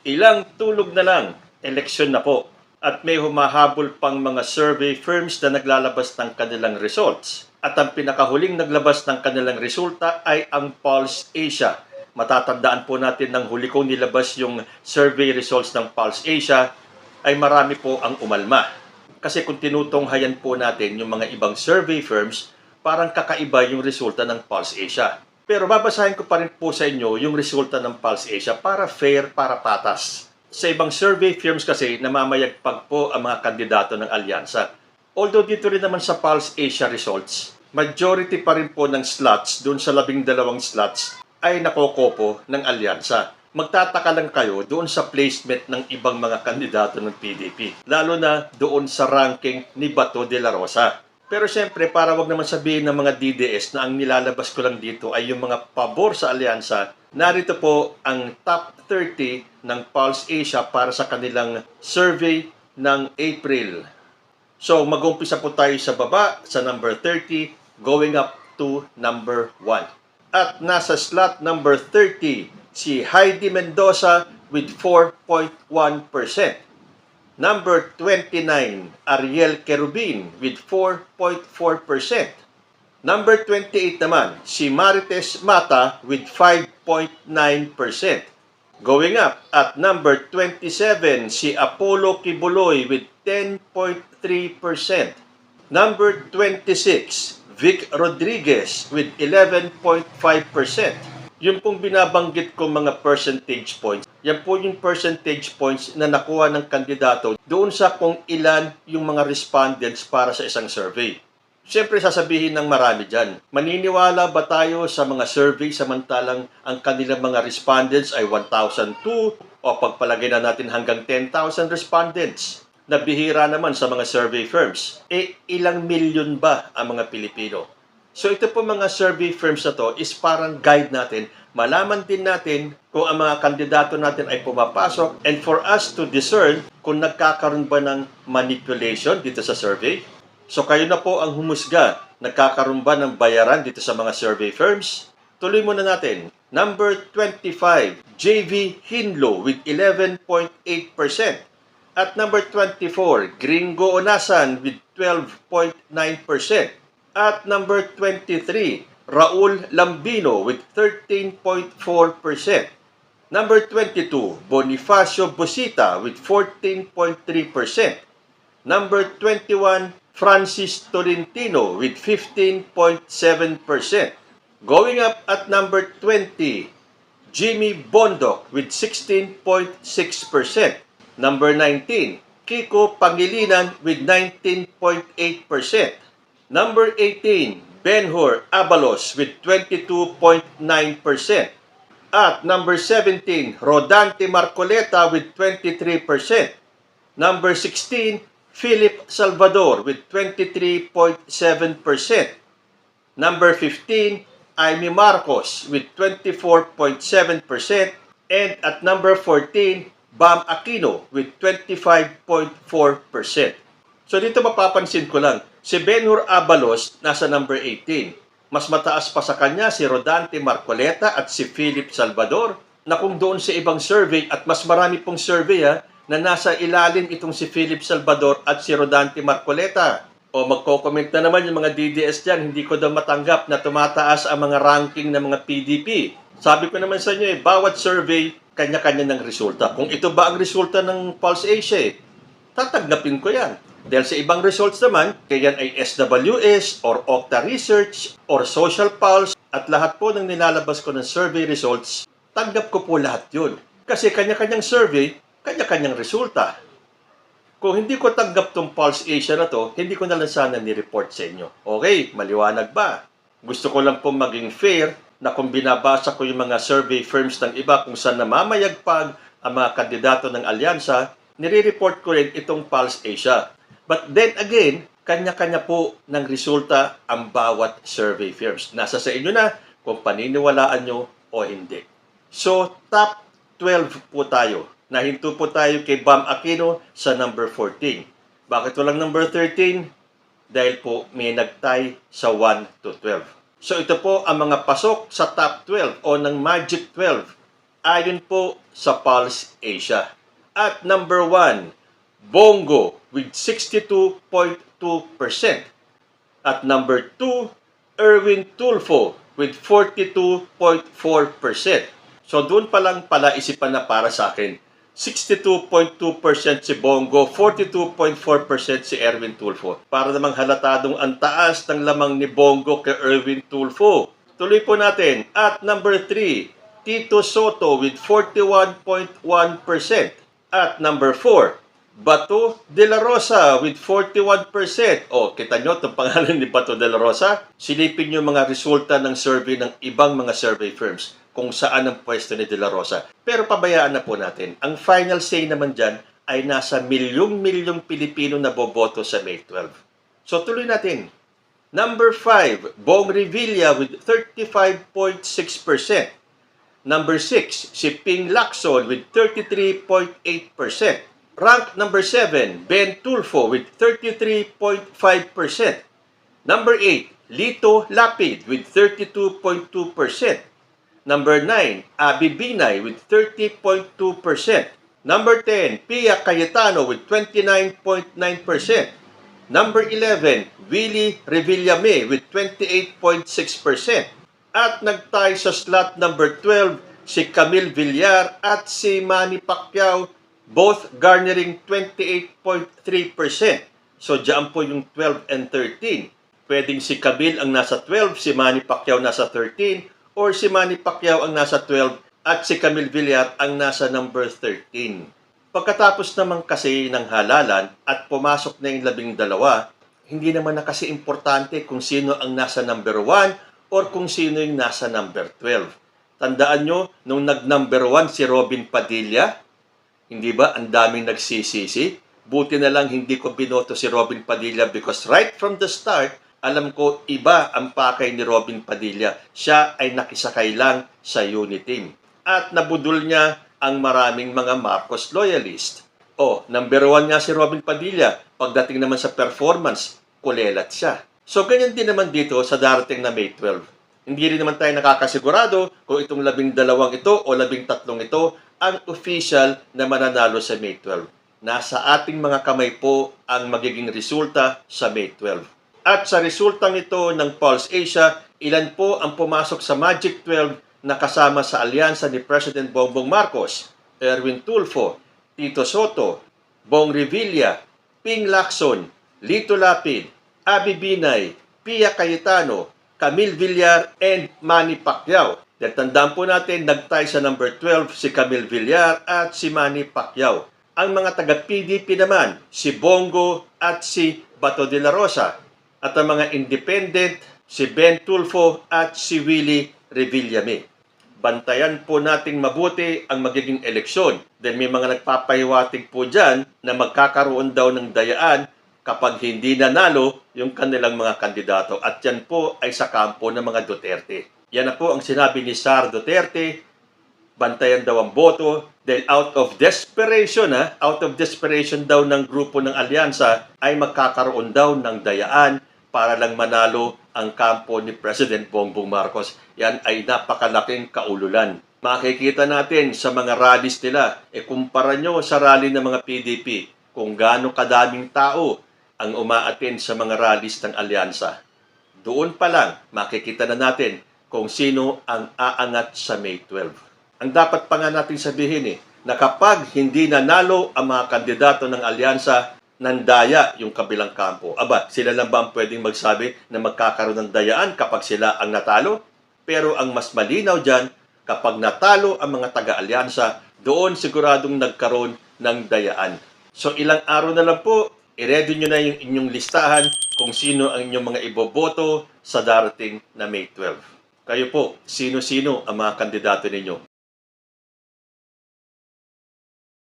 Ilang tulog na lang, eleksyon na po. At may humahabol pang mga survey firms na naglalabas ng kanilang results. At ang pinakahuling naglabas ng kanilang resulta ay ang Pulse Asia. Matatandaan po natin ng huli kong nilabas yung survey results ng Pulse Asia ay marami po ang umalma. Kasi kung tinutunghayan po natin yung mga ibang survey firms, parang kakaiba yung resulta ng Pulse Asia. Pero babasahin ko pa rin po sa inyo yung resulta ng Pulse Asia para fair, para patas. Sa ibang survey firms kasi, namamayagpag po ang mga kandidato ng alyansa. Although dito rin naman sa Pulse Asia results, majority pa rin po ng slots, dun sa 12 slots, ay nakokopo ng alyansa. Magtataka lang kayo doon sa placement ng ibang mga kandidato ng PDP. Lalo na doon sa ranking ni Bato de la Rosa. Pero siyempre, para wag naman sabihin ng mga DDS na ang nilalabas ko lang dito ay yung mga pabor sa alyansa, narito po ang top 30 ng Pulse Asia para sa kanilang survey ng April. So, mag-umpisa po tayo sa baba, sa number 30, going up to number 1. At nasa slot number 30, si Heidi Mendoza with 4.1%. Number 29, Ariel Kerubin with 4.4%. Number 28 naman, si Marites Mata with 5.9%. Going up at number 27, si Apollo Kibuloy with 10.3%. Number 26, Vic Rodriguez with 11.5%. Yung pong binabanggit ko mga percentage points, yan po yung percentage points na nakuha ng kandidato doon sa kung ilan yung mga respondents para sa isang survey. Siyempre sasabihin ng marami dyan, maniniwala ba tayo sa mga survey samantalang ang kanilang mga respondents ay 1,002 o pagpalagay na natin hanggang 10,000 respondents? Nabihira naman sa mga survey firms. Ilang milyon ba ang mga Pilipino? So ito po mga survey firms na to is parang guide natin. Malaman din natin kung ang mga kandidato natin ay pumapasok and for us to discern kung nagkakaroon ba ng manipulation dito sa survey. So kayo na po ang humusga. Nagkakaroon ba ng bayaran dito sa mga survey firms? Tuloy muna natin. Number 25, JV Hinlo with 11.8%. At number 24, Gringo Onasan with 12.9%. At number 23, Raul Lambino with 13.4%. Number 22, Bonifacio Busita with 14.3%. Number 21, Francis Tolentino with 15.7%. Going up at number 20, Jimmy Bondoc with 16.6%. Number 19, Kiko Pangilinan with 19.8%. Number 18, Ben-Hur Abalos with 22.9%. At number 17, Rodante Marcoleta with 23%. Number 16, Philip Salvador with 23.7%. Number 15, Amy Marcos with 24.7%. And at number 14, Bam Aquino with 25.4%. So dito mapapansin ko lang, si Ben-Hur Abalos nasa number 18. Mas mataas pa sa kanya si Rodante Marcoleta at si Philip Salvador na kung doon sa ibang survey at mas marami pong survey na nasa ilalim itong si Philip Salvador at si Rodante Marcoleta. O magko-comment na naman yung mga DDS dyan, hindi ko daw matanggap na tumataas ang mga ranking ng mga PDP. Sabi ko naman sa inyo bawat survey, kanya-kanya ng resulta. Kung ito ba ang resulta ng Pulse Asia, tatanggapin ko yan. Dahil sa ibang results naman, kaya ay SWS or Okta Research or Social Pulse at lahat po ng nilalabas ko ng survey results, tanggap ko po lahat yun. Kasi kanya-kanyang survey, kanya-kanyang resulta. Kung hindi ko tanggap tong Pulse Asia na to, hindi ko na lang sana ni-report sa inyo. Okay, maliwanag ba? Gusto ko lang po maging fair na kung binabasa ko yung mga survey firms ng iba kung saan namamayagpag ang mga kandidato ng alyansa, nire-report ko rin itong Pulse Asia. But then again, kanya-kanya po ng resulta ang bawat survey firms. Nasa sa inyo na kung paniniwalaan nyo o hindi. So, top 12 po tayo. Nahinto po tayo kay Bam Aquino sa number 14. Bakit walang number 13? Dahil po may nagtay sa 1 to 12. So, ito po ang mga pasok sa top 12 o ng Magic 12. ayon po sa Pulse Asia. At number 1, Bongo with 62.2%. At number 2, Erwin Tulfo with 42.4%. So doon pa lang pala isipan na para sa akin. 62.2% si Bongo, 42.4% si Erwin Tulfo. Para namang halatadong ang taas ng lamang ni Bongo kay Erwin Tulfo. Tuloy po natin. At number 3, Tito Soto with 41.1%. At number 4, Bato de la Rosa with 41%. O, kita nyo itong pangalan ni Bato de la Rosa? Silipin nyo mga resulta ng survey ng ibang mga survey firms kung saan ang pwesto ni De La Rosa. Pero pabayaan na po natin. Ang final say naman dyan ay nasa milyong-milyong Pilipino na boboto sa May 12. So tuloy natin. Number 5, Bong Revilla with 35.6%. Number 6, si Ping Lacson with 33.8%. Rank number 7, Ben Tulfo with 33.5%. Number 8, Lito Lapid with 32.2%. Number 9, Abby Binay with 30.2%. Number 10, Pia Cayetano with 29.9%. Number 11, Willie Revillame with 28.6%. At nagtay sa slot number 12, si Camille Villar at si Manny Pacquiao, both garnering 28.3%. So diyan po yung 12 and 13. Pwedeng si Camille ang nasa 12, si Manny Pacquiao nasa 13, or si Manny Pacquiao ang nasa 12 at si Camille Villar ang nasa number 13. Pagkatapos naman kasi ng halalan at pumasok na yung 12, hindi naman na kasi importante kung sino ang nasa number 1 or kung sino yung nasa number 12. Tandaan nyo, nung nag-number 1 si Robin Padilla, hindi ba ang daming nagsisisi? Buti na lang hindi ko binoto si Robin Padilla because right from the start, alam ko, iba ang pakay ni Robin Padilla. Siya ay nakisakay lang sa Uniteam. At nabudol niya ang maraming mga Marcos loyalist. O, number 1 nga si Robin Padilla. Pagdating naman sa performance, kulelat siya. So, ganyan din naman dito sa darating na May 12. Hindi rin naman tayo nakakasigurado kung itong 12 ito o 13 ito ang official na mananalo sa May 12. Nasa ating mga kamay po ang magiging resulta sa May 12. At sa resultang ito ng Pulse Asia, ilan po ang pumasok sa Magic 12 na kasama sa alyansa ni President Bongbong Marcos? Erwin Tulfo, Tito Soto, Bong Revilla, Ping Lacson, Lito Lapid, Abby Binay, Pia Cayetano, Camille Villar, and Manny Pacquiao. Dahil tandaan po natin, nagtay sa number 12 si Camille Villar at si Manny Pacquiao. Ang mga taga-PDP naman, si Bongo at si Bato de la Rosa. At ang mga independent, si Ben Tulfo at si Willie Revillame. Bantayan po nating mabuti ang magiging eleksyon. Dahil may mga nagpapahiwatig po dyan na magkakaroon daw ng dayaan kapag hindi nanalo yung kanilang mga kandidato. At yan po ay sa kampo ng mga Duterte. Yan na po ang sinabi ni Sara Duterte. Bantayan daw ang boto dahil out of desperation daw ng grupo ng alyansa ay magkakaroon daw ng dayaan para lang manalo ang kampo ni President Bongbong Marcos. Yan ay napakalaking kaululan. Makikita natin sa mga rallies nila, kumpara nyo sa rally ng mga PDP, kung gaano kadaming tao ang umaattend sa mga rallies ng alyansa. Doon pa lang, makikita na natin kung sino ang aangat sa May 12. Ang dapat pa nga natin sabihin na kapag hindi nanalo ang mga kandidato ng alyansa, nandaya yung kabilang kampo. Aba, sila lang ba ang pwedeng magsabi na magkakaroon ng dayaan kapag sila ang natalo? Pero ang mas malinaw dyan, kapag natalo ang mga taga-alyansa, doon siguradong nagkaroon ng dayaan. So ilang araw na lang po, i-ready nyo na yung inyong listahan kung sino ang inyong mga iboboto sa darating na May 12. Kayo po, sino-sino ang mga kandidato ninyo?